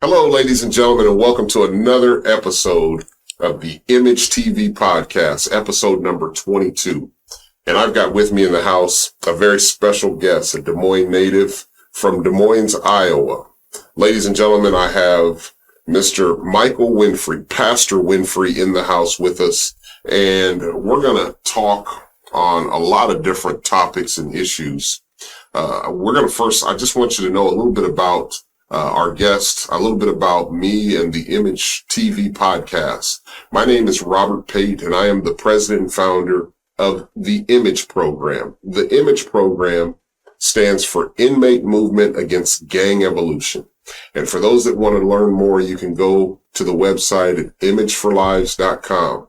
Hello, ladies and gentlemen, and welcome to another episode of the I.M.A.G.E podcast, episode number 22. And I've got with me in the house a very special guest, a Des Moines native from Des Moines, Iowa. Ladies and gentlemen, I have Mr. Michael Winfrey, Pastor Winfrey, in the house with us. And we're going to talk on a lot of different topics and issues. I just want you to know a little bit about our guest, a little bit about me and the I.M.A.G.E podcast. My name is Robert Pate, and I am the president and founder of the I.M.A.G.E program. The I.M.A.G.E program stands for Inmate Movement Against Gang Evolution. And for those that want to learn more, you can go to the website at imageforlives.com.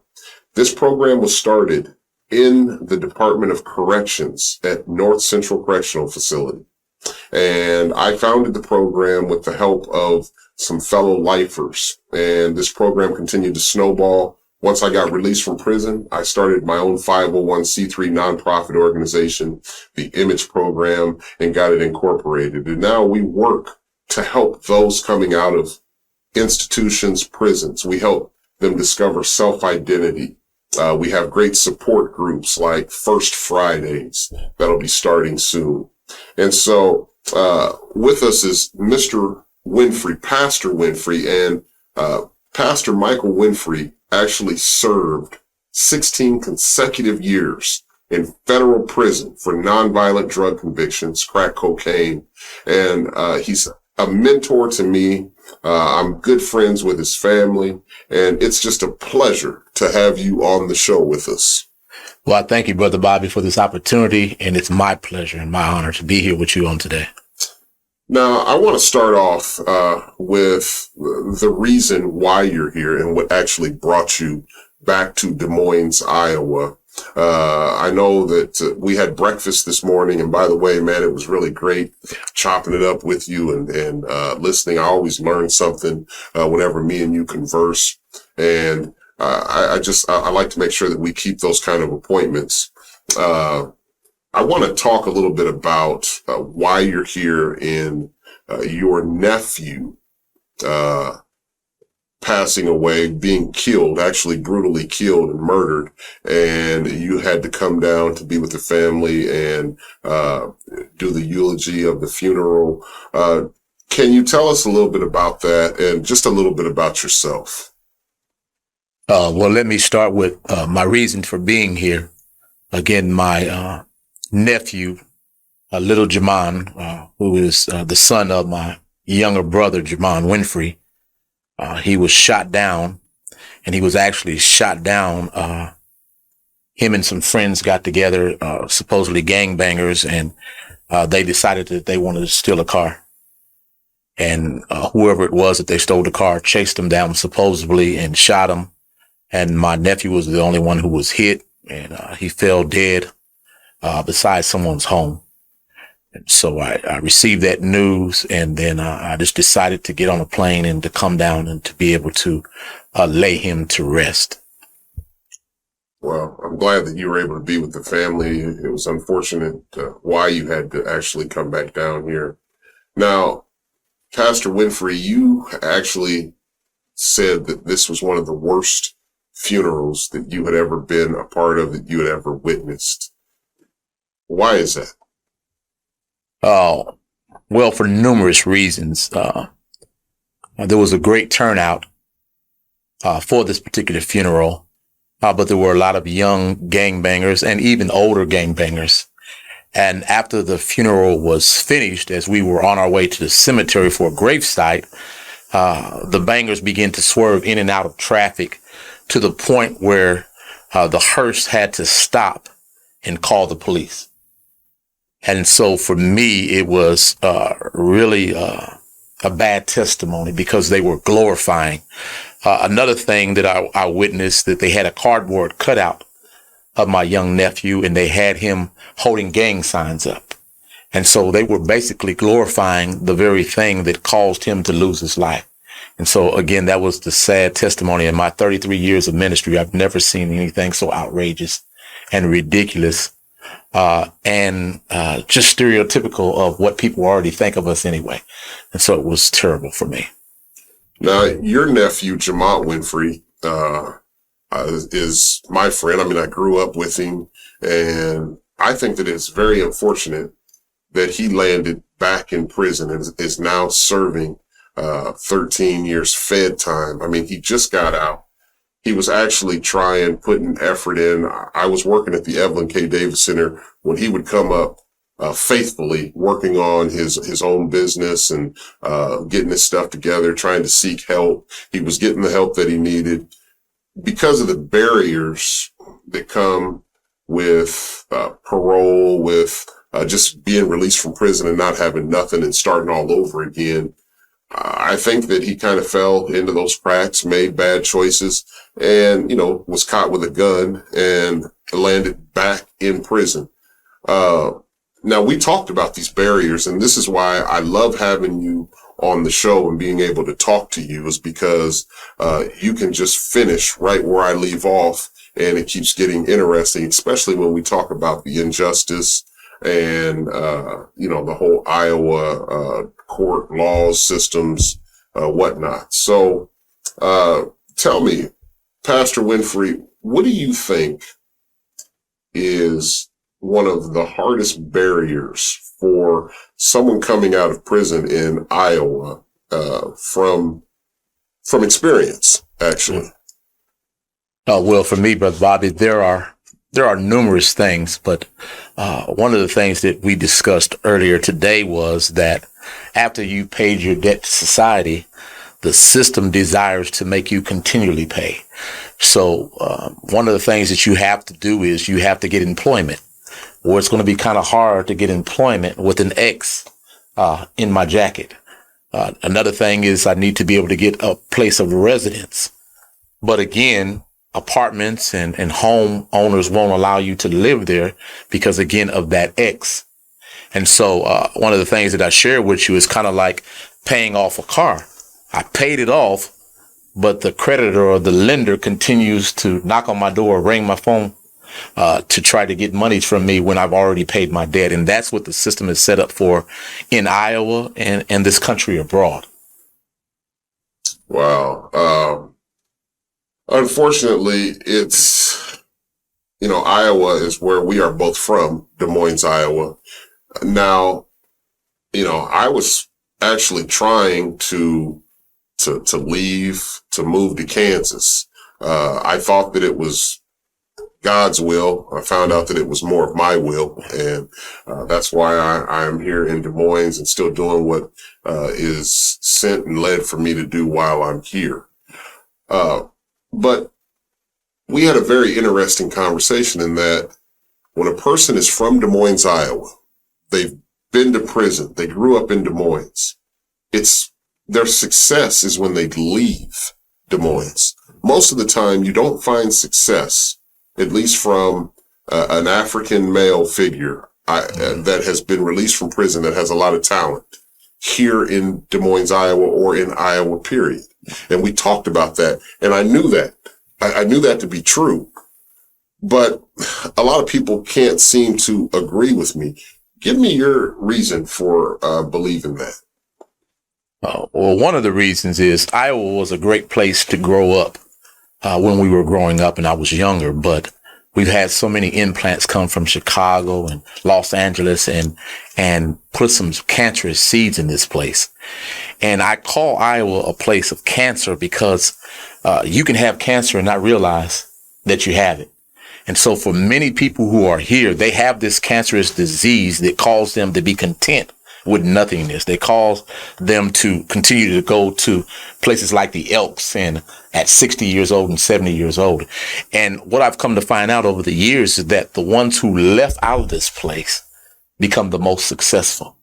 This program was started in the Department of Corrections at North Central Correctional Facility. And I founded the program with the help of some fellow lifers. And this program continued to snowball. Once I got released from prison, I started my own 501c3 nonprofit organization, the I.M.A.G.E program, and got it incorporated. And now we work to help those coming out of institutions, prisons. We help them discover self-identity. We have great support groups like First Fridays that'll be starting soon. And so, with us is Mr. Winfrey, Pastor Winfrey, and, Pastor Michael Winfrey actually served 16 consecutive years in federal prison for nonviolent drug convictions, crack cocaine. And, he's a mentor to me. I'm good friends with his family, and it's just a pleasure to have you on the show with us. Well, I thank you, Brother Bobby, for this opportunity, and it's my pleasure and my honor to be here with you on today. Now, I want to start off with the reason why you're here and what actually brought you back to Des Moines, Iowa. I know that we had breakfast this morning, and by the way, man, it was really great chopping it up with you and listening. I always learn something whenever me and you converse, and I like to make sure that we keep those kind of appointments. I want to talk a little bit about why you're here in your nephew passing away, being killed, actually brutally killed and murdered, and you had to come down to be with the family and do the eulogy of the funeral. Can you tell us a little bit about that and just a little bit about yourself? Well, let me start with my reason for being here. Again, my nephew, little Jamon, who is the son of my younger brother, Jamon Winfrey, he was shot down, and he was actually shot down. Him and some friends got together, supposedly gangbangers, and they decided that they wanted to steal a car. And whoever it was that they stole the car chased him down supposedly and shot him. And my nephew was the only one who was hit, and he fell dead beside someone's home. And so I received that news, and then I just decided to get on a plane and to come down and to be able to lay him to rest. Well, I'm glad that you were able to be with the family. It was unfortunate why you had to actually come back down here. Now, Pastor Winfrey, you actually said that this was one of the worst funerals that you had ever been a part of, that you had ever witnessed. Why is that? Well, for numerous reasons. There was a great turnout for this particular funeral, but there were a lot of young gangbangers and even older gangbangers. And after the funeral was finished, as we were on our way to the cemetery for a gravesite, the bangers began to swerve in and out of traffic to the point where the hearse had to stop and call the police. And so for me, it was really a bad testimony because they were glorifying. Another thing that I witnessed, that they had a cardboard cutout of my young nephew, and they had him holding gang signs up. And so they were basically glorifying the very thing that caused him to lose his life. And so, again, that was the sad testimony. In my 33 years of ministry, I've never seen anything so outrageous and ridiculous and just stereotypical of what people already think of us anyway. And so it was terrible for me. Now, your nephew, Jamont Winfrey, is my friend. I mean, I grew up with him, and I think that it's very unfortunate that he landed back in prison and is now serving 13 years Fed time. I mean, he just got out. He was actually putting effort in. I was working at the Evelyn K. Davis Center when he would come up faithfully working on his own business and getting his stuff together, trying to seek help. He was getting the help that he needed. Because of the barriers that come with parole, with just being released from prison and not having nothing and starting all over again, I think that he kind of fell into those cracks, made bad choices, and, was caught with a gun and landed back in prison. Now, we talked about these barriers, and this is why I love having you on the show and being able to talk to you, is because you can just finish right where I leave off, and it keeps getting interesting, especially when we talk about the injustice and, the whole Iowa court laws, systems, whatnot. So tell me, Pastor Winfrey, what do you think is one of the hardest barriers for someone coming out of prison in Iowa from experience, actually? Well, for me, Brother Bobby, there are numerous things, but one of the things that we discussed earlier today was that after you paid your debt to society, the system desires to make you continually pay. So one of the things that you have to do is you have to get employment, or it's going to be kind of hard to get employment with an X in my jacket. Another thing is I need to be able to get a place of residence. But again, apartments and home owners won't allow you to live there because, again, of that X. And so one of the things that I share with you is kind of like paying off a car. I paid it off, but the creditor or the lender continues to knock on my door, ring my phone to try to get money from me when I've already paid my debt. And that's what the system is set up for in Iowa and this country abroad. Wow. Unfortunately, it's, Iowa is where we are both from, Des Moines, Iowa. Now, I was actually trying to leave, to move to Kansas. I thought that it was God's will. I found out that it was more of my will. And that's why I am here in Des Moines and still doing what is sent and led for me to do while I'm here. But we had a very interesting conversation in that when a person is from Des Moines, Iowa, they've been to prison, they grew up in Des Moines, their success is when they leave Des Moines. Most of the time, you don't find success, at least from an African male figure that has been released from prison that has a lot of talent here in Des Moines, Iowa, or in Iowa, period. And we talked about that, and I knew that. I knew that to be true. But a lot of people can't seem to agree with me. Give me your reason for believing that. Well, one of the reasons is Iowa was a great place to grow up when we were growing up and I was younger, but we've had so many implants come from Chicago and Los Angeles and put some cancerous seeds in this place. And I call Iowa a place of cancer because you can have cancer and not realize that you have it. And so for many people who are here, they have this cancerous disease that calls them to be content with nothingness. They cause them to continue to go to places like the Elks and at 60 years old and 70 years old. And what I've come to find out over the years is that the ones who left out of this place become the most successful.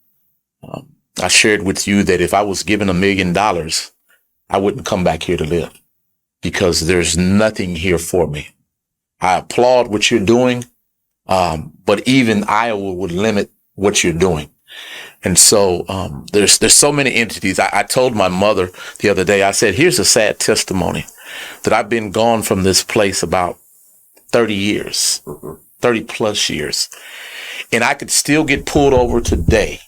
I shared with you that if I was given $1 million, I wouldn't come back here to live because there's nothing here for me. I applaud what you're doing, but even Iowa would limit what you're doing. And so there's so many entities. I told my mother the other day, I said, here's a sad testimony that I've been gone from this place about 30 years, 30 plus years. And I could still get pulled over today.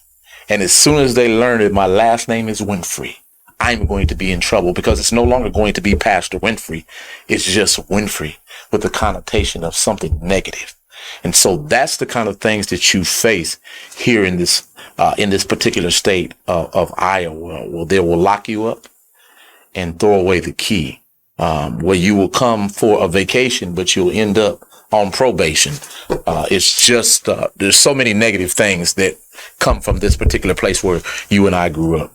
And as soon as they learn that my last name is Winfrey, I'm going to be in trouble, because it's no longer going to be Pastor Winfrey. It's just Winfrey with the connotation of something negative. And so that's the kind of things that you face here in this particular state of Iowa. Well, they will lock you up and throw away the key, where you will come for a vacation, but you'll end up on probation. It's just, there's so many negative things that come from this particular place where you and I grew up.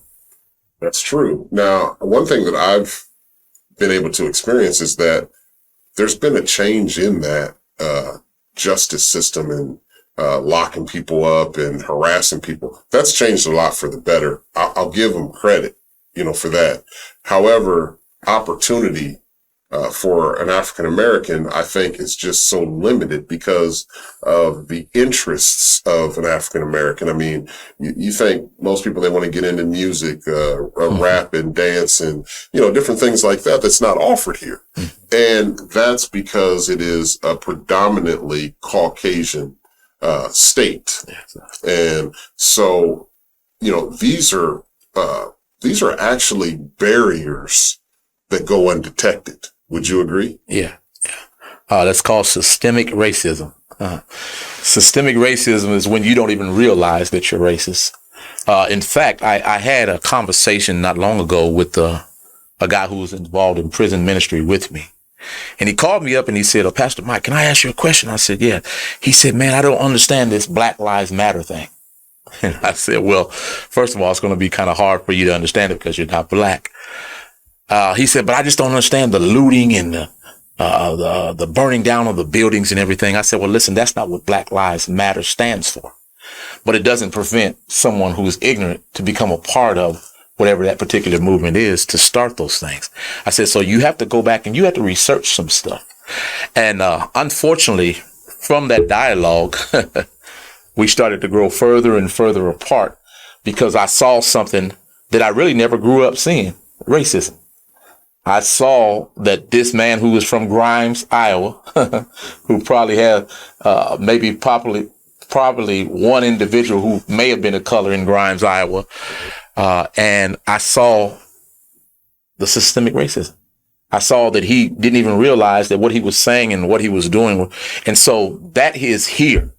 That's true. Now, one thing that I've been able to experience is that there's been a change in that justice system and locking people up and harassing people. That's changed a lot for the better. I'll give them credit, for that. However, opportunity for an African American, I think, is just so limited because of the interests of an African American. I mean, you think most people, they want to get into music, rap and dance and, different things like that. That's not offered here. And that's because it is a predominantly Caucasian state. And so, these are actually barriers that go undetected. Would you agree? Yeah. That's called systemic racism. Systemic racism is when you don't even realize that you're racist. In fact, I had a conversation not long ago with a guy who was involved in prison ministry with me. And he called me up and he said, "Oh, Pastor Mike, can I ask you a question?" I said, "Yeah." He said, "Man, I don't understand this Black Lives Matter thing." And I said, "Well, first of all, it's going to be kind of hard for you to understand it because you're not black." He said, "But I just don't understand the looting and the burning down of the buildings and everything." I said, "Well, listen, that's not what Black Lives Matter stands for. But it doesn't prevent someone who is ignorant to become a part of whatever that particular movement is to start those things." I said, "So you have to go back and you have to research some stuff." And unfortunately, from that dialogue, we started to grow further and further apart because I saw something that I really never grew up seeing: racism. I saw that this man who was from Grimes, Iowa, who probably had probably one individual who may have been a color in Grimes, Iowa, and I saw the systemic racism. I saw that he didn't even realize that what he was saying and what he was doing. And so that is here.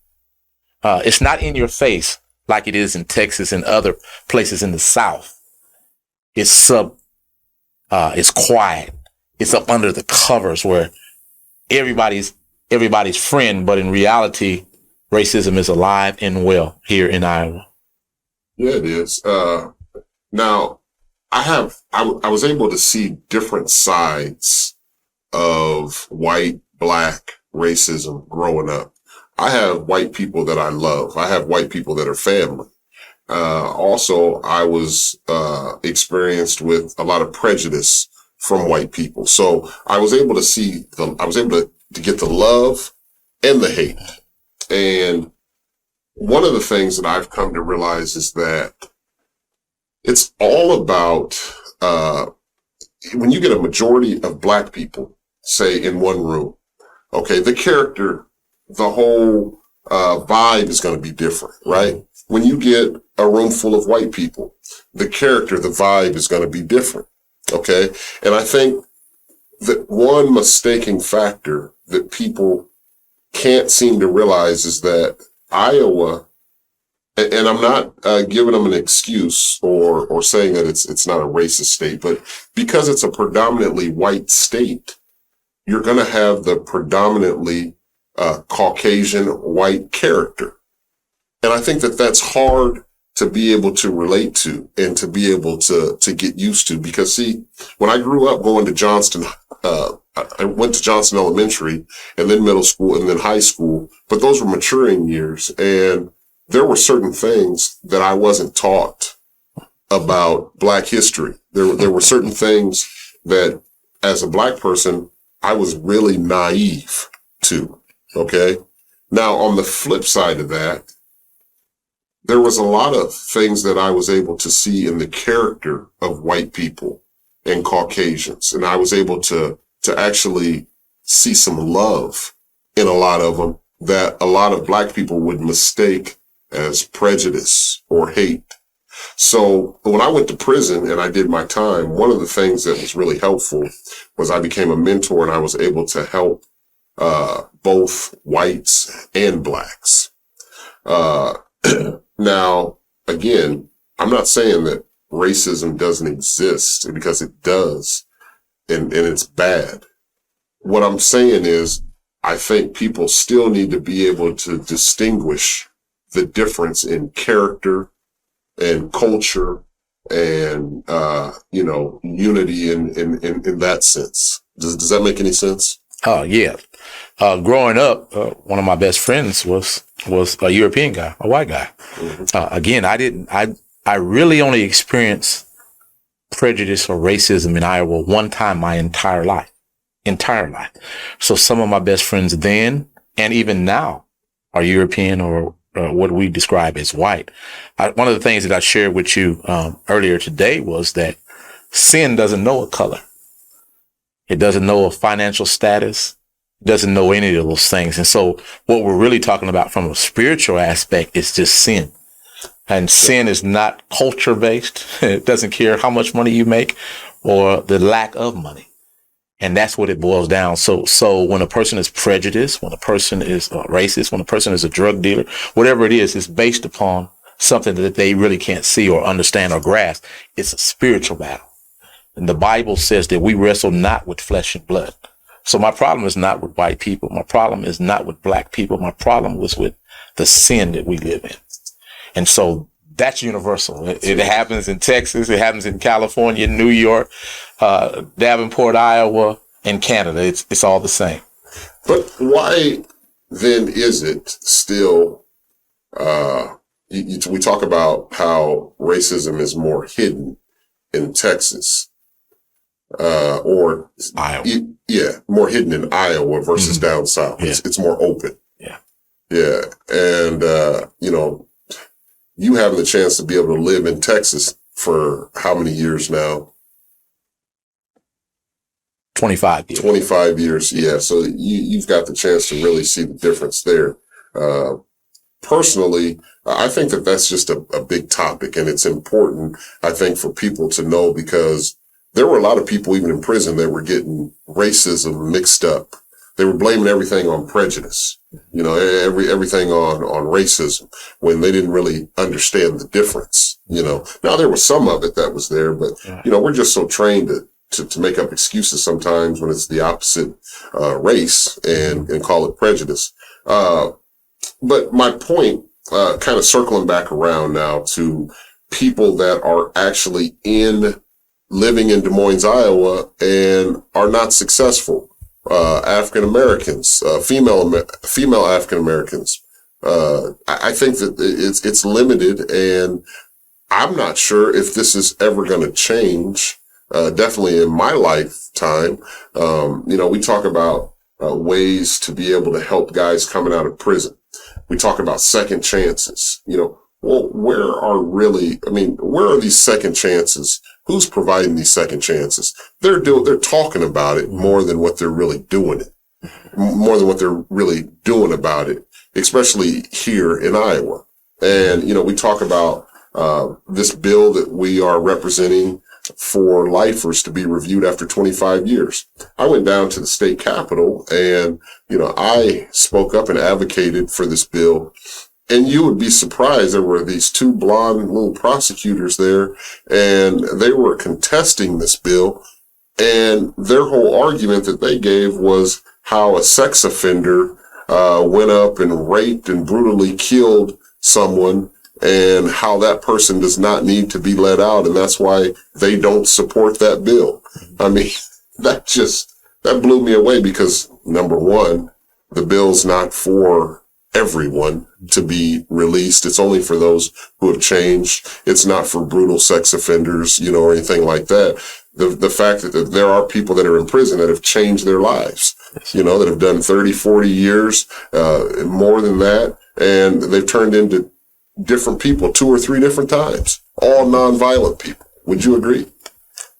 It's not in your face like it is in Texas and other places in the South. It's quiet. It's up under the covers where everybody's friend, but in reality, racism is alive and well here in Iowa. Yeah, it is. Now, I was able to see different sides of white, black racism growing up. I have white people that I love. I have white people that are family. Also, I was experienced with a lot of prejudice from white people. So I was able to get the love and the hate. And one of the things that I've come to realize is that it's all about, when you get a majority of black people, say, in one room, okay, the character, the whole vibe is going to be different, right? When you get a room full of white people, the character, the vibe is going to be different, okay? And I think that one mistaking factor that people can't seem to realize is that Iowa, and I'm not giving them an excuse or saying that it's not a racist state, but because it's a predominantly white state, you're going to have the predominantly Caucasian white character. And I think that that's hard to be able to relate to and to be able to get used to, because see, when I grew up going to Johnston, I went to Johnston Elementary and then middle school and then high school, but those were maturing years. And there were certain things that I wasn't taught about Black history. There were certain things that as a Black person, I was really naive to. Okay. Now on the flip side of that, there was a lot of things that I was able to see in the character of white people and Caucasians. And I was able to actually see some love in a lot of them that a lot of Black people would mistake as prejudice or hate. So when I went to prison and I did my time, one of the things that was really helpful was I became a mentor and I was able to help both whites and blacks. Now, again, I'm not saying that racism doesn't exist, because it does, and it's bad. What I'm saying is, I think people still need to be able to distinguish the difference in character and culture and, unity in that sense. Does that make any sense? Oh, yeah. Growing up, one of my best friends was a European guy, a white guy. Mm-hmm. Again, I really only experienced prejudice or racism in Iowa one time my entire life. So some of my best friends then and even now are European or what we describe as white. One of the things that I shared with you earlier today was that sin doesn't know a color. It doesn't know a financial status. It doesn't know any of those things. And so what we're really talking about from a spiritual aspect is just sin. And sin is not culture based. It doesn't care how much money you make or the lack of money. And that's what it boils down. So when a person is prejudiced, when a person is racist, when a person is a drug dealer, whatever it is, it's based upon something that they really can't see or understand or grasp. It's a spiritual battle. And the Bible says that we wrestle not with flesh and blood. So my problem is not with white people. My problem is not with black people. My problem was with the sin that we live in. And so that's universal. It happens in Texas. It happens in California, New York, Davenport, Iowa, and Canada. It's all the same. But why then is it still, we talk about how racism is more hidden in Texas, or Iowa. More hidden in Iowa versus down south. Yeah. It's more open. Yeah. And, you having the chance to be able to live in Texas for how many years now? 25 years. 25 years. Yeah. So you've got the chance to really see the difference there. Personally, I think that that's just a big topic, and it's important, I think, for people to know, because there were a lot of people even in prison that were getting racism mixed up. They were blaming everything on prejudice, everything on racism, when they didn't really understand the difference, Now there was some of it that was there, but, we're just so trained to make up excuses sometimes when it's the opposite, race and call it prejudice. But my point, kind of circling back around now to people that are actually living in Des Moines, Iowa, and are not successful. African Americans, female African Americans. I think that it's limited, and I'm not sure if this is ever going to change. Definitely in my lifetime. We talk about ways to be able to help guys coming out of prison. We talk about second chances. Where are these second chances? Who's providing these second chances? They're talking about it more than what they're really doing about it, especially here in Iowa. And, we talk about, this bill that we are representing for lifers to be reviewed after 25 years. I went down to the state capitol and, I spoke up and advocated for this bill. And you would be surprised, there were these two blonde little prosecutors there, and they were contesting this bill. And their whole argument that they gave was how a sex offender went up and raped and brutally killed someone, and how that person does not need to be let out, and that's why they don't support that bill. I mean, that blew me away, because number one, the bill's not for everyone to be released. It's only for those who have changed. It's not for brutal sex offenders, or anything like that. The fact that there are people that are in prison that have changed their lives, that have done 30, 40 years, more than that, and they've turned into different people 2 or 3 different times, all nonviolent people. Would you agree?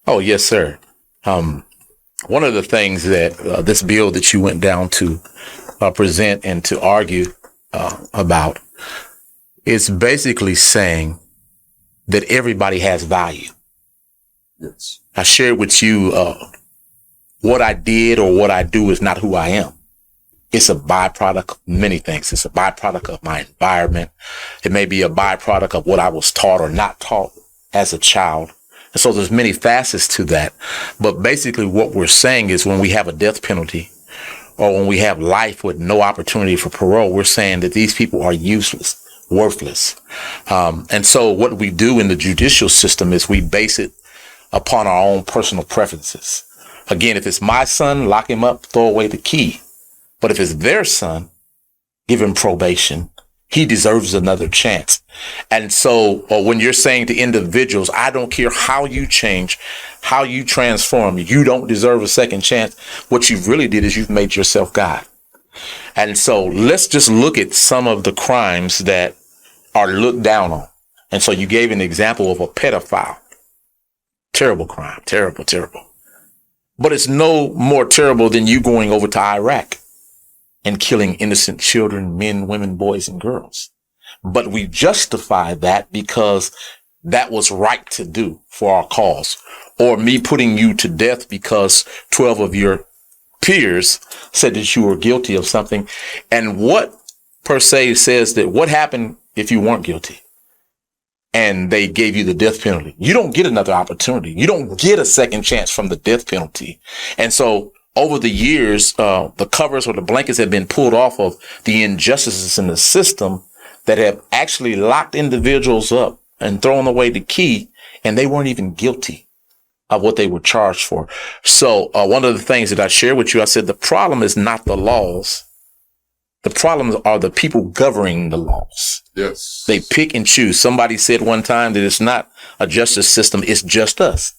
Oh, yes, sir. One of the things that this bill that you went down to present and to argue about is basically saying that everybody has value. Yes. I shared with you, what I did or what I do is not who I am. It's a byproduct of many things. It's a byproduct of my environment. It may be a byproduct of what I was taught or not taught as a child. And so there's many facets to that. But basically what we're saying is when we have a death penalty or when we have life with no opportunity for parole, we're saying that these people are useless, worthless. And so what we do in the judicial system is we base it upon our own personal preferences. Again, if it's my son, lock him up, throw away the key. But if it's their son, give him probation. He deserves another chance. And so when you're saying to individuals, I don't care how you change, how you transform, you don't deserve a second chance. What you really did is you've made yourself God. And so let's just look at some of the crimes that are looked down on. And so you gave an example of a pedophile. Terrible crime. Terrible, terrible. But it's no more terrible than you going over to Iraq and killing innocent children, men, women, boys, and girls. But we justify that because that was right to do for our cause. Or me putting you to death because 12 of your peers said that you were guilty of something. And what per se says that what happened if you weren't guilty? And they gave you the death penalty. You don't get another opportunity. You don't get a second chance from the death penalty. And so over the years, the covers or the blankets have been pulled off of the injustices in the system that have actually locked individuals up and thrown away the key, and they weren't even guilty of what they were charged for. So one of the things that I shared with you, I said, the problem is not the laws. The problems are the people governing the laws. Yes. They pick and choose. Somebody said one time that it's not a justice system. It's just us.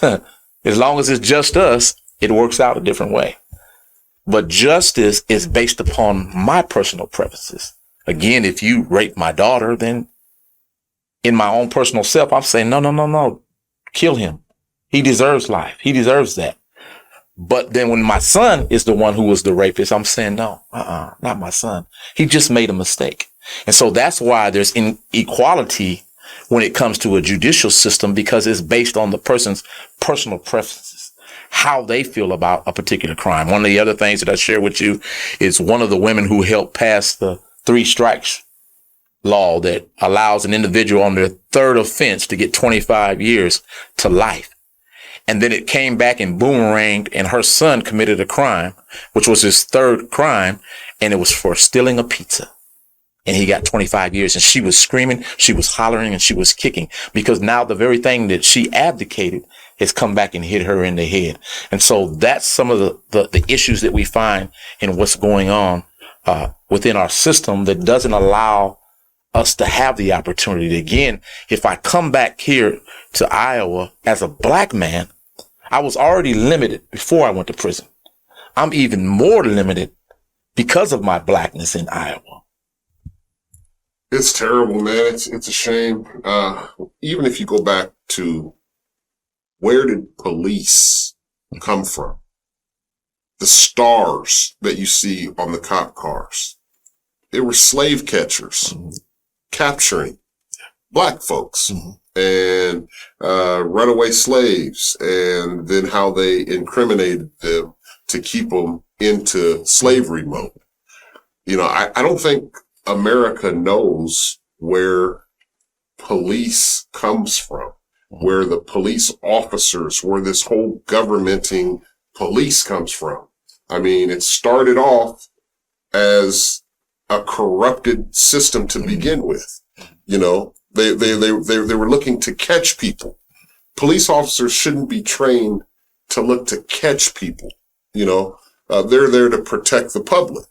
As long as it's just us, it works out a different way. But justice is based upon my personal preferences. Again, if you rape my daughter, then in my own personal self, I'm saying, no. Kill him. He deserves life. He deserves that. But then when my son is the one who was the rapist, I'm saying, no, not my son. He just made a mistake. And so that's why there's inequality when it comes to a judicial system, because it's based on the person's personal preferences, how they feel about a particular crime. One of the other things that I share with you is one of the women who helped pass the 3 strikes law that allows an individual on their third offense to get 25 years to life. And then it came back and boomeranged, and her son committed a crime, which was his third crime, and it was for stealing a pizza. And he got 25 years, and she was screaming, she was hollering, and she was kicking, because now the very thing that she abdicated has come back and hit her in the head. And so that's some of the issues that we find in what's going on within our system that doesn't allow us to have the opportunity. Again, if I come back here to Iowa as a black man, I was already limited before I went to prison. I'm even more limited because of my blackness in Iowa. It's terrible, man. It's a shame. Even if you go back to where did police come from? The stars that you see on the cop cars, they were slave catchers capturing black folks and runaway slaves, and then how they incriminated them to keep them into slavery mode. You know, I don't think America knows where police comes from, where the police officers, where this whole governmenting police comes from. I mean, it started off as a corrupted system to begin with. You know, they were looking to catch people. Police officers shouldn't be trained to look to catch people. You know, they're there to protect the public.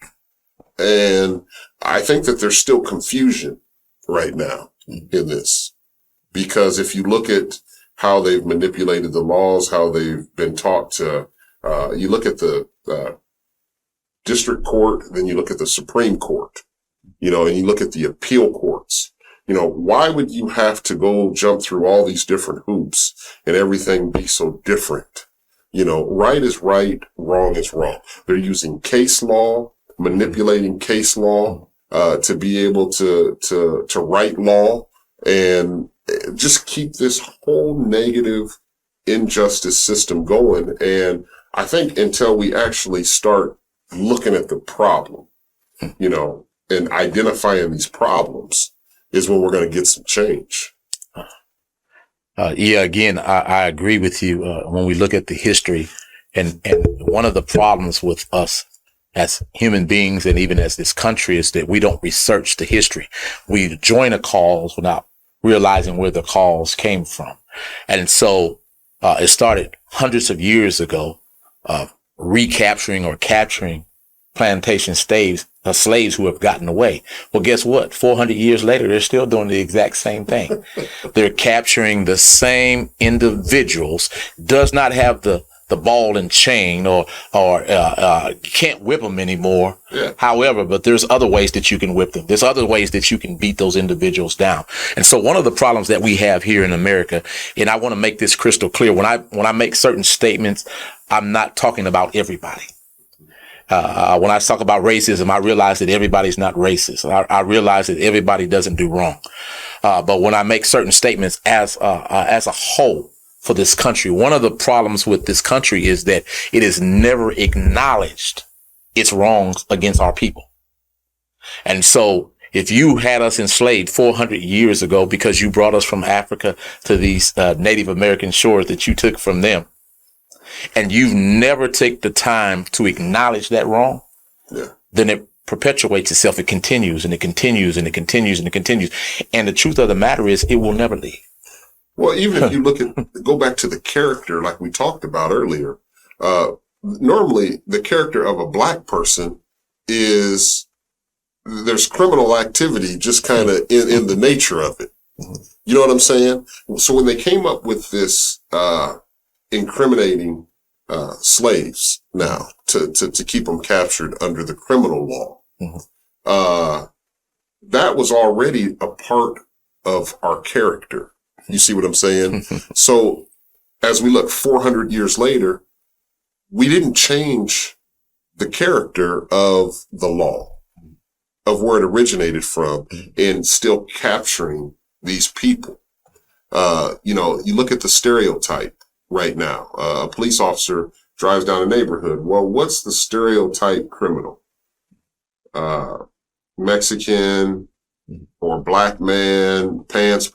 And I think that there's still confusion right now in this, because if you look at how they've manipulated the laws, how they've been taught to, you look at the district court, then you look at the Supreme Court, you know, and you look at the appeal courts. You know, why would you have to go jump through all these different hoops and everything be so different? You know, right is right, wrong is wrong. They're using case law, manipulating case law, to be able to write law. And just keep this whole negative injustice system going. And I think until we actually start looking at the problem, and identifying these problems is when we're going to get some change. Again, I agree with you. When we look at the history and one of the problems with us as human beings and even as this country is that we don't research the history. We join a cause without realizing where the cause came from. And so, it started hundreds of years ago, recapturing or capturing plantation slaves who have gotten away. Well, guess what? 400 years later, they're still doing the exact same thing. They're capturing the same individuals, does not have the ball and chain or you can't whip them anymore. Yeah. However, but there's other ways that you can whip them. There's other ways that you can beat those individuals down. And so one of the problems that we have here in America, and I want to make this crystal clear, when I make certain statements, I'm not talking about everybody. When I talk about racism, I realize that everybody's not racist. I realize that everybody doesn't do wrong. But when I make certain statements as a whole for this country, one of the problems with this country is that it has never acknowledged its wrongs against our people. And so if you had us enslaved 400 years ago because you brought us from Africa to these Native American shores that you took from them, and you've never taken the time to acknowledge that wrong, then it perpetuates itself. It continues and it continues and it continues and it continues. And the truth of the matter is it will never leave. Well, even if you go back to the character, like we talked about earlier, normally the character of a black person is there's criminal activity just kind of in the nature of it. You know what I'm saying? So when they came up with this, incriminating, slaves now to keep them captured under the criminal law, that was already a part of our character. You see what I'm saying? So as we look 400 years later, we didn't change the character of the law, of where it originated from, and still capturing these people. You look at the stereotype right now. A police officer drives down a neighborhood. Well, what's the stereotype criminal? Mexican or black man, pants,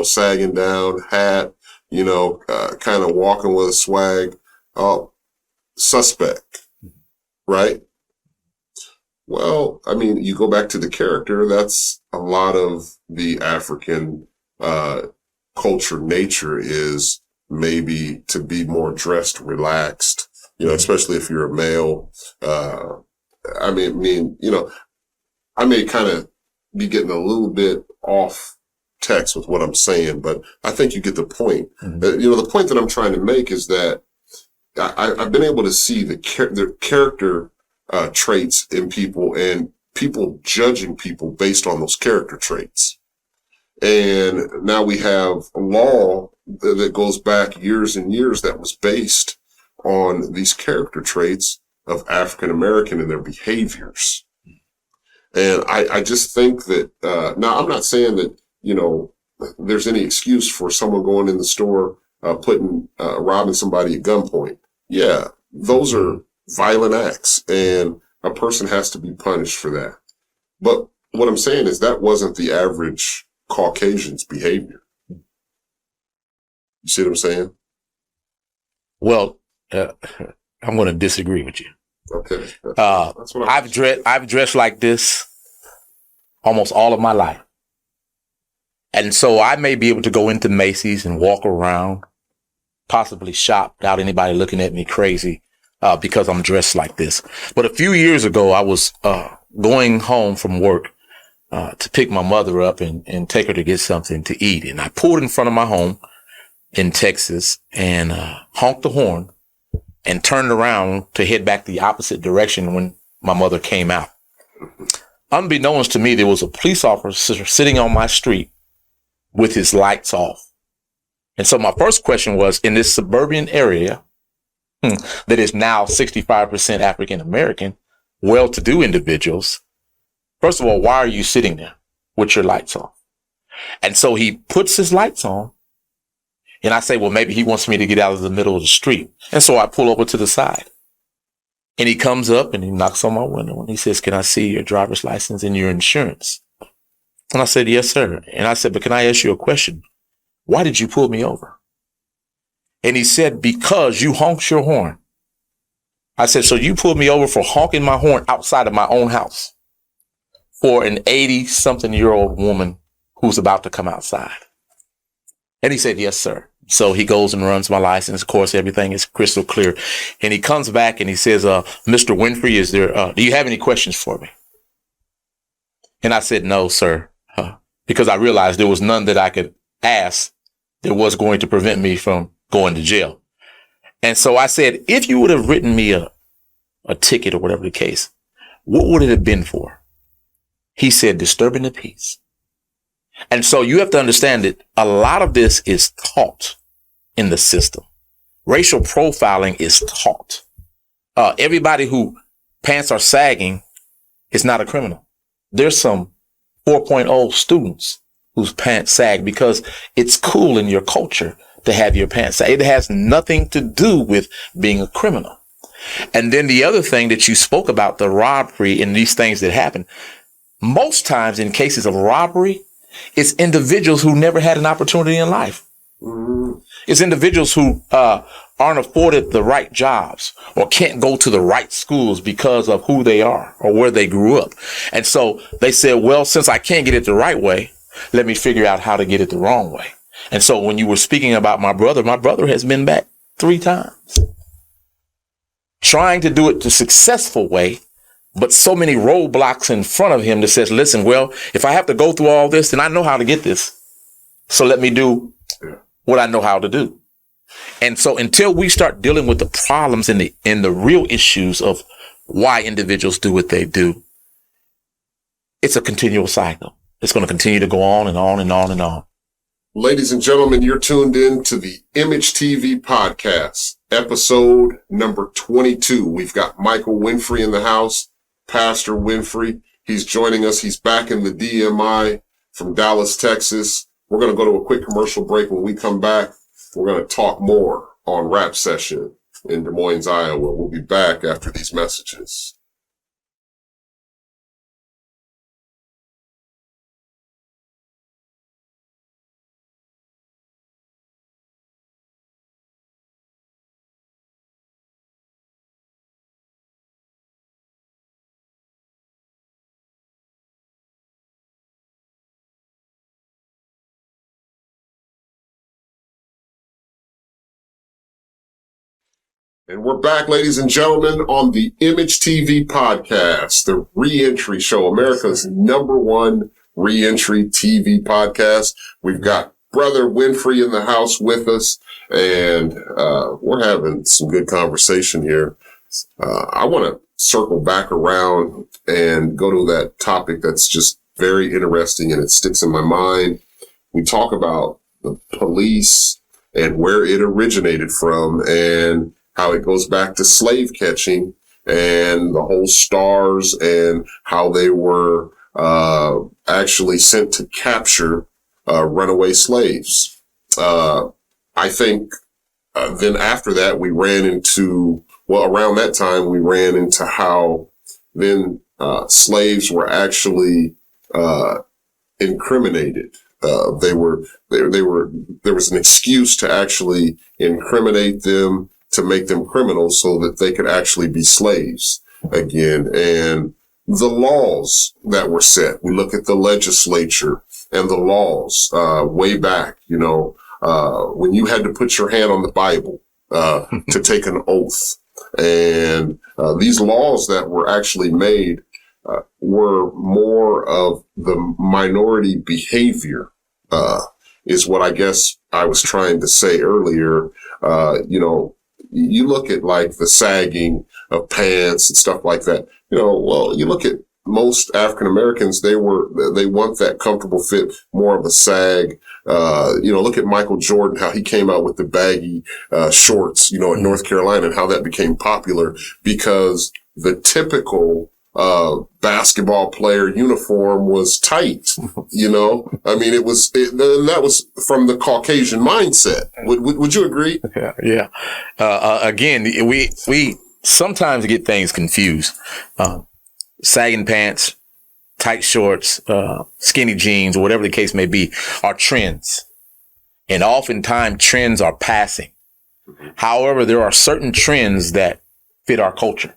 sagging down, hat, kind of walking with a swag. Suspect, right? Well, I mean, you go back to the character, that's a lot of the African, culture nature is maybe to be more dressed, relaxed, especially if you're a male. I may kind of be getting a little bit off text with what I'm saying, but I think you get the point. The point that I'm trying to make is that I've been able to see the character traits in people and people judging people based on those character traits. And now we have a law that goes back years and years that was based on these character traits of African American and their behaviors. And I just think that, now I'm not saying that, there's any excuse for someone going in the store, robbing somebody at gunpoint. Yeah, those are violent acts and a person has to be punished for that. But what I'm saying is that wasn't the average Caucasian's behavior. You see what I'm saying? Well, I'm going to disagree with you. Okay. That's what I've dressed like this almost all of my life. And so I may be able to go into Macy's and walk around, possibly shop without anybody looking at me crazy, because I'm dressed like this. But a few years ago, I was, going home from work, to pick my mother up and take her to get something to eat. And I pulled in front of my home in Texas and, honked the horn and turned around to head back the opposite direction when my mother came out. Unbeknownst to me, there was a police officer sitting on my street with his lights off. And so my first question was, in this suburban area that is now 65% African American, well-to-do individuals, first of all, why are you sitting there with your lights off? And so he puts his lights on. And I say, well, maybe he wants me to get out of the middle of the street. And so I pull over to the side. And he comes up and he knocks on my window and he says, can I see your driver's license and your insurance? And I said, yes, sir. And I said, but can I ask you a question? Why did you pull me over? And he said, because you honked your horn. I said, so you pulled me over for honking my horn outside of my own house for an 80-something-year-old woman who's about to come outside? And he said, yes, sir. So he goes and runs my license. Of course, everything is crystal clear. And he comes back and he says, Mr. Winfrey, do you have any questions for me? And I said, no, sir, because I realized there was none that I could ask that was going to prevent me from going to jail. And so I said, if you would have written me a ticket or whatever the case, what would it have been for? He said, disturbing the peace. And so you have to understand that a lot of this is taught in the system. Racial profiling is taught. Everybody who pants are sagging is not a criminal. There's some 4.0 students whose pants sag because it's cool in your culture to have your pants sag. It has nothing to do with being a criminal. And then the other thing that you spoke about, the robbery and these things that happen, most times in cases of robbery, it's individuals who never had an opportunity in life. Mm-hmm. It's individuals who aren't afforded the right jobs or can't go to the right schools because of who they are or where they grew up. And so they said, well, since I can't get it the right way, let me figure out how to get it the wrong way. And so when you were speaking about my brother has been back 3 times trying to do it the successful way. But so many roadblocks in front of him that says, listen, well, if I have to go through all this, then I know how to get this. So let me do what I know how to do. And so until we start dealing with the problems and the real issues of why individuals do what they do, it's a continual cycle. It's going to continue to go on and on and on and on. Ladies and gentlemen, you're tuned in to the I.M.A.G.E podcast, episode number 22. We've got Michael Winfrey in the house. Pastor Winfrey. He's joining us. He's back in the DMI from Dallas, Texas. We're going to go to a quick commercial break. When we come back, we're going to talk more on Rap Session in Des Moines, Iowa. We'll be back after these messages. And we're back, ladies and gentlemen, on the I.M.A.G.E podcast, the re-entry show, America's #1 re-entry TV podcast. We've got Brother Winfrey in the house with us, and we're having some good conversation here. I want to circle back around and go to that topic that's just very interesting, and it sticks in my mind. We talk about the police and where it originated from, and how it goes back to slave catching and the whole stars and how they were actually sent to capture runaway slaves. I think then after that, we ran into, around that time, we ran into how then slaves were actually incriminated. There was an excuse to actually incriminate them, to make them criminals so that they could actually be slaves again. And the laws that were set, we look at the legislature and the laws way back, when you had to put your hand on the Bible to take an oath. And these laws that were actually made were more of the minority behavior, is what I guess I was trying to say earlier. You look at like the sagging of pants and stuff like that. You look at most African Americans, they want that comfortable fit, more of a sag. Look at Michael Jordan, how he came out with the baggy shorts, in North Carolina, and how that became popular because the typical basketball player uniform was tight. I mean, that was from the Caucasian mindset. Would you agree? Yeah. Again, we sometimes get things confused. Sagging pants, tight shorts, skinny jeans, or whatever the case may be, are trends. And oftentimes trends are passing. However, there are certain trends that fit our culture.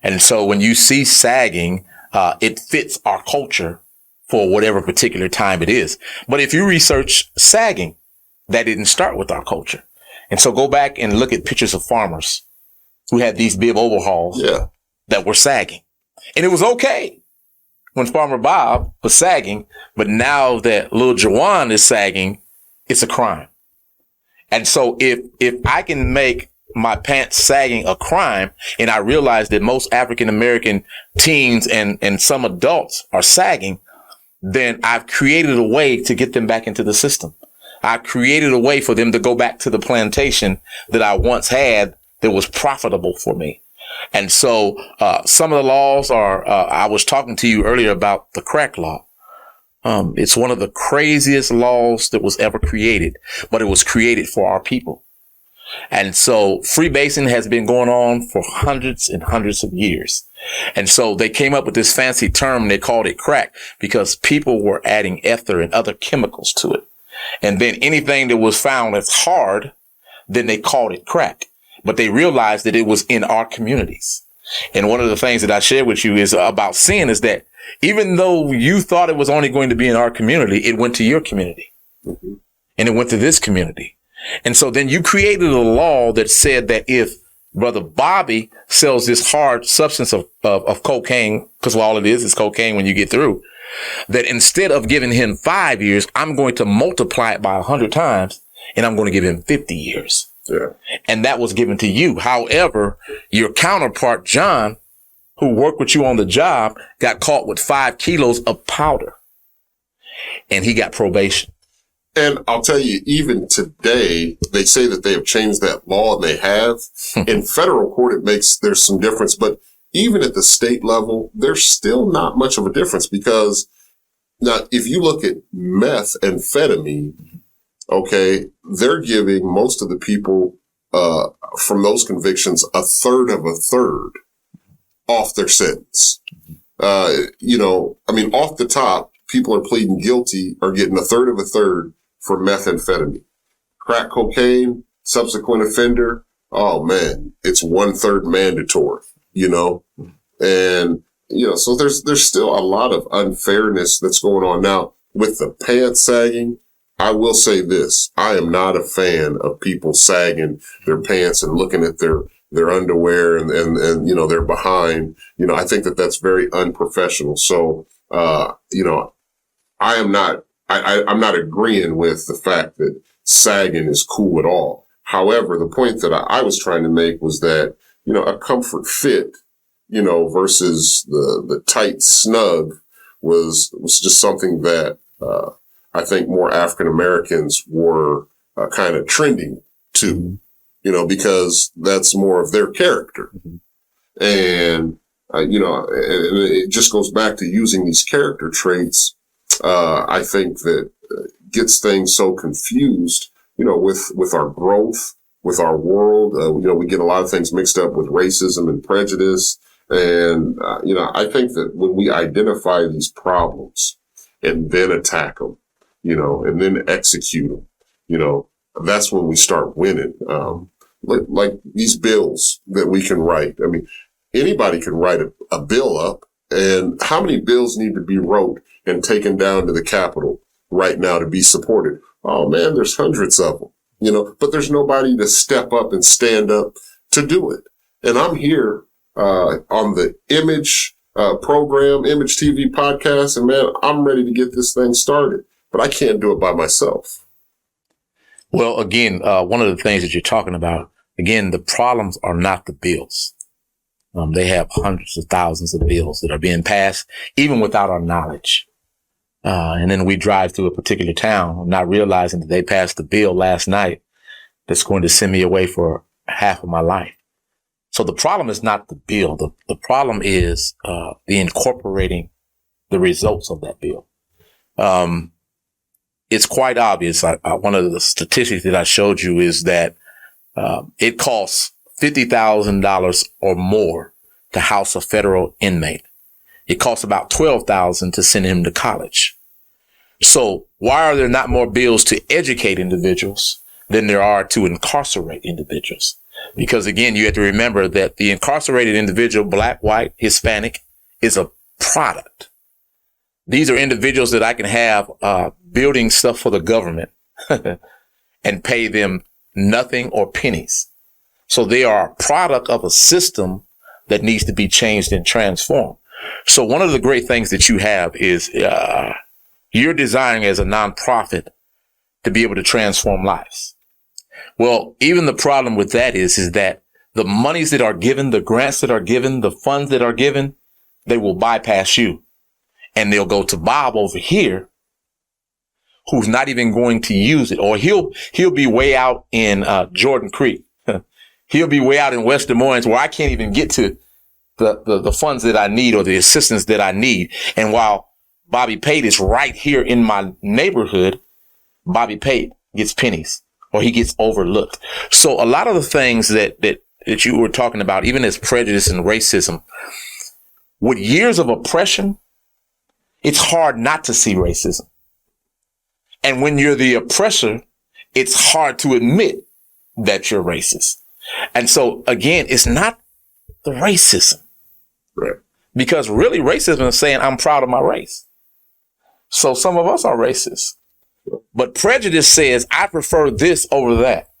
And so when you see sagging, it fits our culture for whatever particular time it is. But if you research sagging, that didn't start with our culture. And so go back and look at pictures of farmers who had these bib overhauls that were sagging. And it was okay when Farmer Bob was sagging, but now that little Jawan is sagging, it's a crime. And so if I can make my pants sagging a crime, and I realize that most African American teens and some adults are sagging, then I've created a way to get them back into the system. I've created a way for them to go back to the plantation that I once had that was profitable for me. And so some of the laws are, I was talking to you earlier about the crack law. It's one of the craziest laws that was ever created, but it was created for our people. And so freebasing has been going on for hundreds and hundreds of years. And so they came up with this fancy term. They called it crack because people were adding ether and other chemicals to it. And then anything that was found as hard, then they called it crack. But they realized that it was in our communities. And one of the things that I shared with you is about sin is that even though you thought it was only going to be in our community, it went to your community. Mm-hmm. And it went to this community. And so then you created a law that said that if Brother Bobby sells this hard substance of cocaine, because all it is cocaine when you get through, that instead of giving him 5 years, I'm going to multiply it by 100 times and I'm going to give him 50 years. Yeah. And that was given to you. However, your counterpart, John, who worked with you on the job, got caught with 5 kilos of powder and he got probation. And I'll tell you, even today, they say that they have changed that law, and they have. In federal court, there's some difference, but even at the state level, there's still not much of a difference because now, if you look at methamphetamine, okay, they're giving most of the people from those convictions a third of a third off their sentence. Off the top, people are pleading guilty or getting a third of a third for methamphetamine. Crack cocaine, subsequent offender, oh man, it's 1/3 mandatory, And, so there's still a lot of unfairness that's going on. Now, with the pants sagging, I will say this. I am not a fan of people sagging their pants and looking at their underwear and they're behind. I think that that's very unprofessional. So, I'm not agreeing with the fact that sagging is cool at all. However, the point that I was trying to make was that, a comfort fit, versus the tight snug was just something that, I think more African Americans were kind of trending to, because that's more of their character. Mm-hmm. And, and it just goes back to using these character traits. I think that gets things so confused, with our growth, with our world. We get a lot of things mixed up with racism and prejudice. And, I think that when we identify these problems and then attack them, and then execute them, that's when we start winning. Like these bills that we can write. I mean, anybody can write a bill up. And how many bills need to be wrote and taken down to the Capitol right now to be supported? Oh man, there's hundreds of them, but there's nobody to step up and stand up to do it. And I'm here, on the Image, program, Image TV podcast. And man, I'm ready to get this thing started, but I can't do it by myself. Well, again, one of the things that you're talking about, again, the problems are not the bills. They have hundreds of thousands of bills that are being passed, even without our knowledge. And then we drive through a particular town, not realizing that they passed the bill last night that's going to send me away for half of my life. So the problem is not the bill. The problem is the incorporating the results of that bill. It's quite obvious. One of the statistics that I showed you is that it costs $50,000 or more to house a federal inmate. It costs about $12,000 to send him to college. So why are there not more bills to educate individuals than there are to incarcerate individuals? Because again, you have to remember that the incarcerated individual, black, white, Hispanic, is a product. These are individuals that I can have building stuff for the government and pay them nothing or pennies. So they are a product of a system that needs to be changed and transformed. So one of the great things that you have is you're desiring as a nonprofit to be able to transform lives. Well, even the problem with that is that the monies that are given, the grants that are given, the funds that are given, they will bypass you. And they'll go to Bob over here, who's not even going to use it. Or he'll be way out in Jordan Creek. He'll be way out in West Des Moines where I can't even get to the funds that I need or the assistance that I need. And while Bobby Pate is right here in my neighborhood, Bobby Pate gets pennies or he gets overlooked. So a lot of the things that you were talking about, even as prejudice and racism, with years of oppression, it's hard not to see racism. And when you're the oppressor, it's hard to admit that you're racist. And so again, it's not the racism. Right. Because really racism is saying I'm proud of my race. So some of us are racist. But prejudice says I prefer this over that.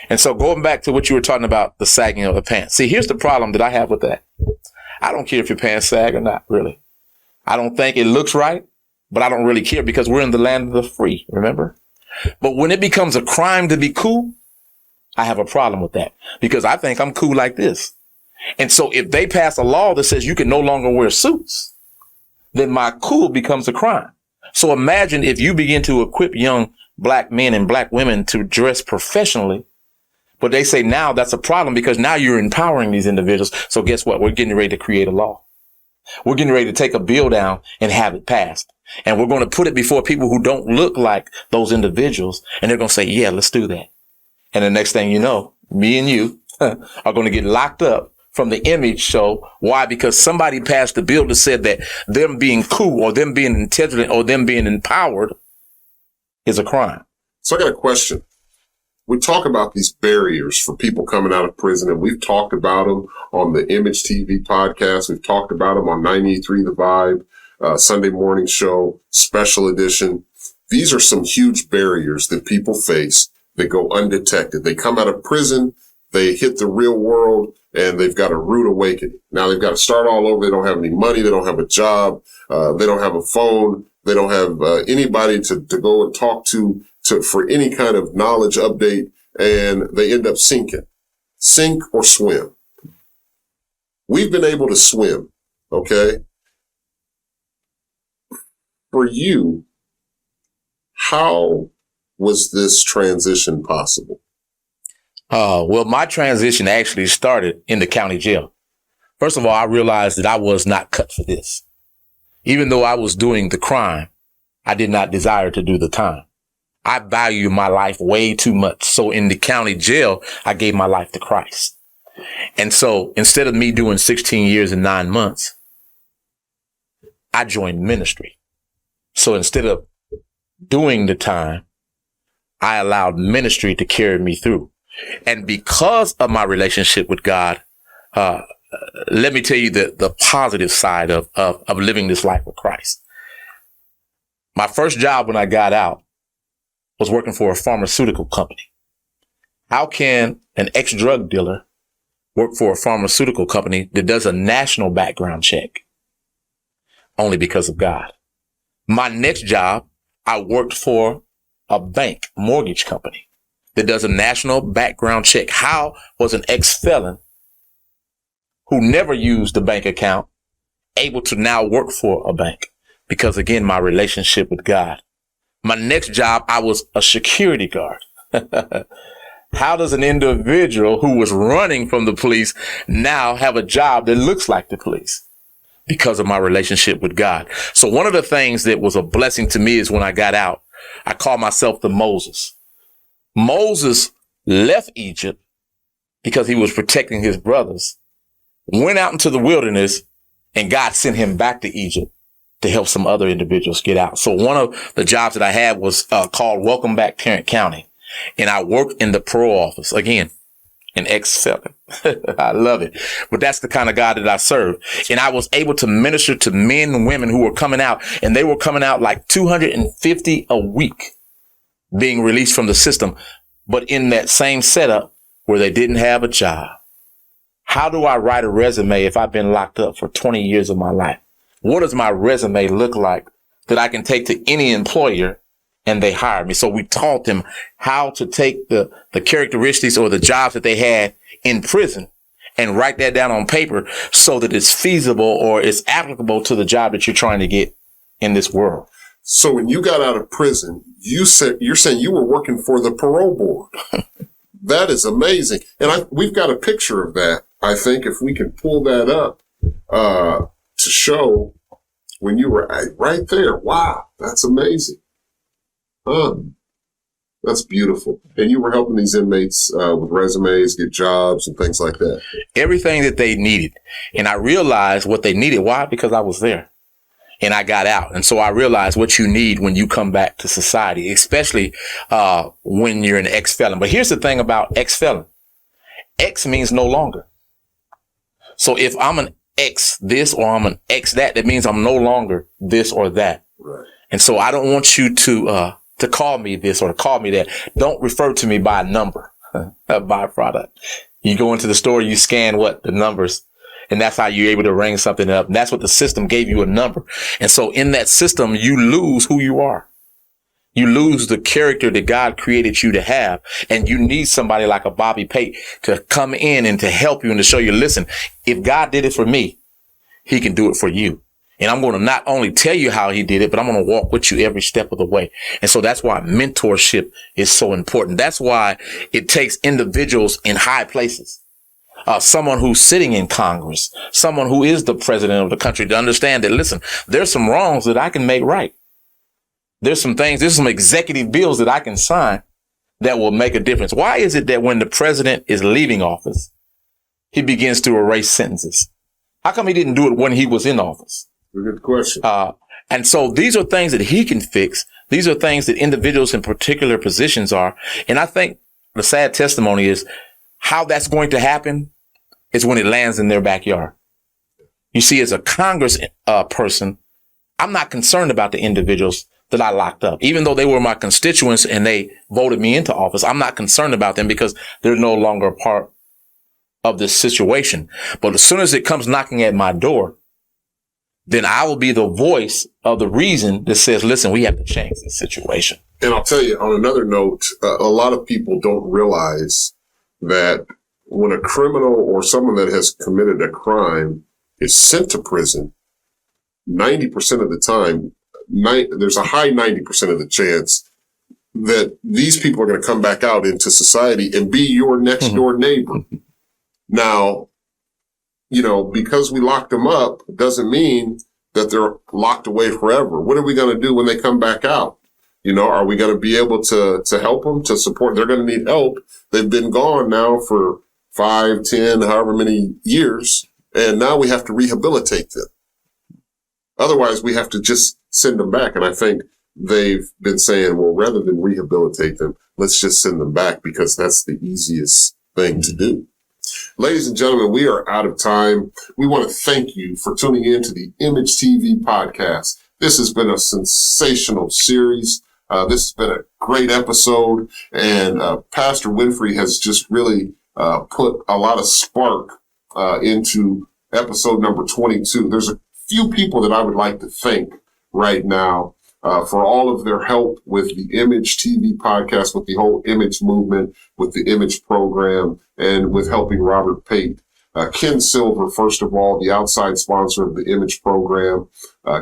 And so going back to what you were talking about, the sagging of the pants. See, here's the problem that I have with that. I don't care if your pants sag or not, really. I don't think it looks right, but I don't really care because we're in the land of the free, remember? But when it becomes a crime to be cool, I have a problem with that because I think I'm cool like this. And so if they pass a law that says you can no longer wear suits, then my cool becomes a crime. So imagine if you begin to equip young black men and black women to dress professionally, but they say now that's a problem because now you're empowering these individuals. So guess what? We're getting ready to create a law. We're getting ready to take a bill down and have it passed. And we're going to put it before people who don't look like those individuals. And they're going to say, yeah, let's do that. And the next thing you know, me and you are going to get locked up from the image show. Why? Because somebody passed a bill that said that them being cool or them being intelligent or them being empowered is a crime. So I got a question. We talk about these barriers for people coming out of prison, and we've talked about them on the I.M.A.G.E TV podcast. We've talked about them on 93 The Vibe, Sunday morning show, special edition. These are some huge barriers that people face that go undetected. They come out of prison, they hit the real world, and they've got a rude awakening. Now they've got to start all over. They don't have any money. They don't have a job. They don't have a phone. They don't have anybody to go and talk to for any kind of knowledge update, and they end up sinking. Sink or swim. We've been able to swim, okay? For you, how was this transition possible? Well, my transition actually started in the county jail. First of all, I realized that I was not cut for this. Even though I was doing the crime, I did not desire to do the time. I value my life way too much. So in the county jail, I gave my life to Christ. And so instead of me doing 16 years and 9 months, I joined ministry. So instead of doing the time, I allowed ministry to carry me through. And because of my relationship with God, let me tell you the positive side of living this life with Christ. My first job when I got out was working for a pharmaceutical company. How can an ex-drug dealer work for a pharmaceutical company that does a national background check? Only because of God. My next job, I worked for a bank mortgage company that does a national background check. How was an ex-felon who never used a bank account able to now work for a bank? Because again, my relationship with God. My next job, I was a security guard. how does an individual who was running from the police now have a job that looks like the police? Because of my relationship with God. So one of the things that was a blessing to me is when I got out, I call myself the Moses. Moses left Egypt because he was protecting his brothers, went out into the wilderness, and God sent him back to Egypt to help some other individuals get out. So one of the jobs that I had was called Welcome Back Tarrant County. And I worked in the parole office. Again, an ex-felon. I love it. But that's the kind of God that I serve. And I was able to minister to men and women who were coming out, and they were coming out like 250 a week being released from the system, but in that same setup where they didn't have a job. How do I write a resume if I've been locked up for 20 years of my life? What does my resume look like that I can take to any employer and they hire me? So we taught them how to take the characteristics or the jobs that they had in prison and write that down on paper so that it's feasible or it's applicable to the job that you're trying to get in this world. So when you got out of prison, you're saying you were working for the parole board. That is amazing. And we've got a picture of that. I think if we can pull that up, to show when you were right there. Wow. That's amazing. That's beautiful. And you were helping these inmates, with resumes, get jobs and things like that. Everything that they needed. And I realized what they needed. Why? Because I was there. And I got out. And so I realized what you need when you come back to society, especially when you're an ex-felon. But here's the thing about ex-felon. Ex means no longer. So if I'm an ex this or I'm an ex that, that means I'm no longer this or that. Right. And so I don't want you to call me this or to call me that. Don't refer to me by a number, a byproduct. You go into the store, you scan the numbers. And that's how you're able to ring something up. And that's what the system gave you, a number. And so in that system, you lose who you are. You lose the character that God created you to have. And you need somebody like a Bobby Pate to come in and to help you and to show you, listen, if God did it for me, he can do it for you. And I'm going to not only tell you how he did it, but I'm going to walk with you every step of the way. And so that's why mentorship is so important. That's why it takes individuals in high places. Someone who's sitting in Congress, someone who is the president of the country to understand that, listen, there's some wrongs that I can make right. There's some executive bills that I can sign that will make a difference. Why is it that when the president is leaving office, he begins to erase sentences? How come he didn't do it when he was in office? Good question. And so these are things that he can fix. These are things that individuals in particular positions are. And I think the sad testimony is how that's going to happen is when it lands in their backyard. You see, as a Congress person, I'm not concerned about the individuals that I locked up. Even though they were my constituents and they voted me into office, I'm not concerned about them because they're no longer a part of this situation. But as soon as it comes knocking at my door, then I will be the voice of the reason that says, listen, we have to change this situation. And I'll tell you, on another note, a lot of people don't realize that when a criminal or someone that has committed a crime is sent to prison, 90% of the time, there's a high 90% of the chance that these people are going to come back out into society and be your next door neighbor. Now, because we locked them up doesn't mean that they're locked away forever. What are we going to do when they come back out? Are we going to be able to help them, to support? They're going to need help. They've been gone now for 5, 10, however many years. And now we have to rehabilitate them. Otherwise, we have to just send them back. And I think they've been saying, well, rather than rehabilitate them, let's just send them back because that's the easiest thing to do. Ladies and gentlemen, we are out of time. We want to thank you for tuning in to the I.M.A.G.E TV podcast. This has been a sensational series. This has been a great episode, and Pastor Winfrey has just really put a lot of spark into episode number 22. There's a few people that I would like to thank right now for all of their help with the I.M.A.G.E TV podcast, with the whole I.M.A.G.E movement, with the I.M.A.G.E program, and with helping Robert Pate. Ken Silver, first of all, the outside sponsor of the I.M.A.G.E program.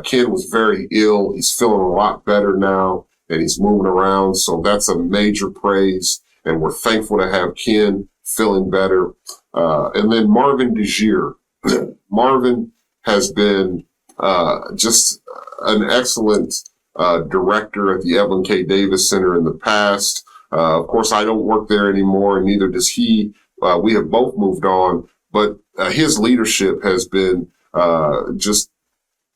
Ken was very ill. He's feeling a lot better now, and he's moving around. So that's a major praise. and we're thankful to have Ken feeling better. And then Marvin DeGier. Marvin has been just an excellent director at the Evelyn K. Davis Center in the past. Of course, I don't work there anymore, and neither does he. We have both moved on, but his leadership has been just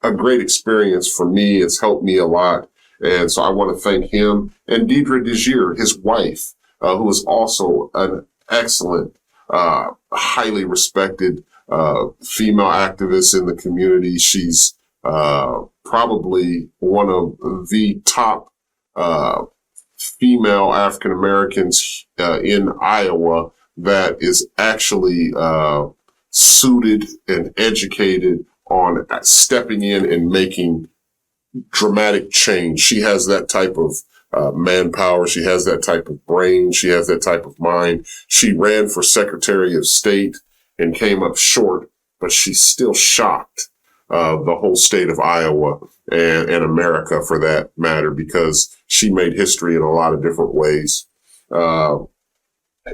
a great experience for me. It's helped me a lot. And so I want to thank him and Deidre DeGier, his wife, who is also an excellent, highly respected female activist in the community. She's probably one of the top female African Americans in Iowa that is actually suited and educated on stepping in and making dramatic change. She has that type of manpower. She has that type of brain. She has that type of mind. She ran for Secretary of State and came up short, but she still shocked the whole state of Iowa and America for that matter, because she made history in a lot of different ways. And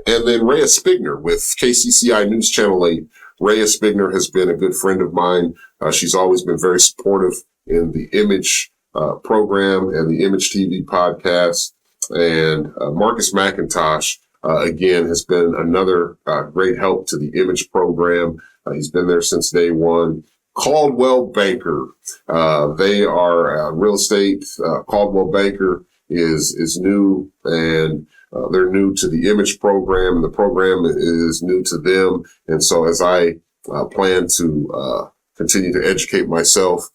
then Rhea Spigner with KCCI News Channel 8. Rhea Spigner has been a good friend of mine. She's always been very supportive in the Image program and the Image TV podcast. And Marcus McIntosh, again, has been another great help to the Image program. He's been there since day one. Caldwell Banker. They are real estate. Caldwell Banker is new, and they're new to the Image program, and the program is new to them. And so as I plan to continue to educate myself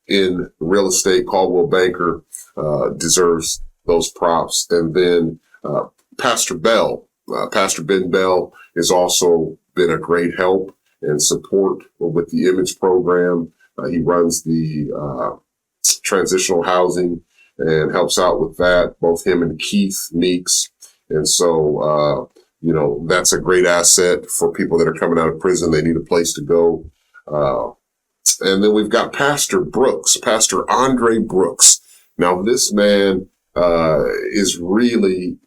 in real estate, Caldwell Banker deserves those props. And then Pastor Bell, Pastor Ben Bell, has also been a great help and support with the Image program. He runs the transitional housing and helps out with that, both him and Keith Meeks. And so, that's a great asset for people that are coming out of prison. They need a place to go. And then we've got Pastor Brooks, Pastor Andre Brooks. Now, this man is really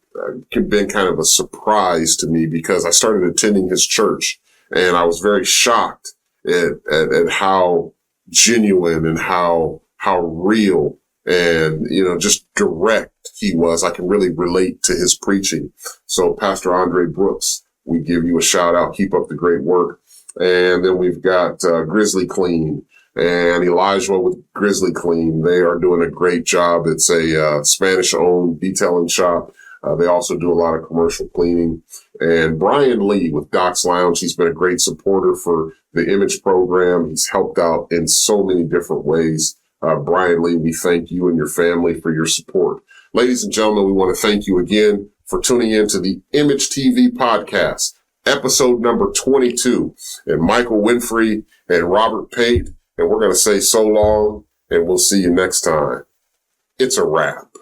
been kind of a surprise to me, because I started attending his church and I was very shocked at how genuine and how real and, just direct he was. I can really relate to his preaching. So Pastor Andre Brooks, we give you a shout out. Keep up the great work. And then we've got Grizzly Clean and Elijah with Grizzly Clean. They are doing a great job. It's a Spanish-owned detailing shop. They also do a lot of commercial cleaning. And Brian Lee with Doc's Lounge. He's been a great supporter for the Image program. He's helped out in so many different ways. Brian Lee, we thank you and your family for your support. Ladies and gentlemen, we want to thank you again for tuning in to the Image TV podcast, episode number 22. And Michael Winfrey and Robert Pate. And we're going to say so long, and we'll see you next time. It's a wrap.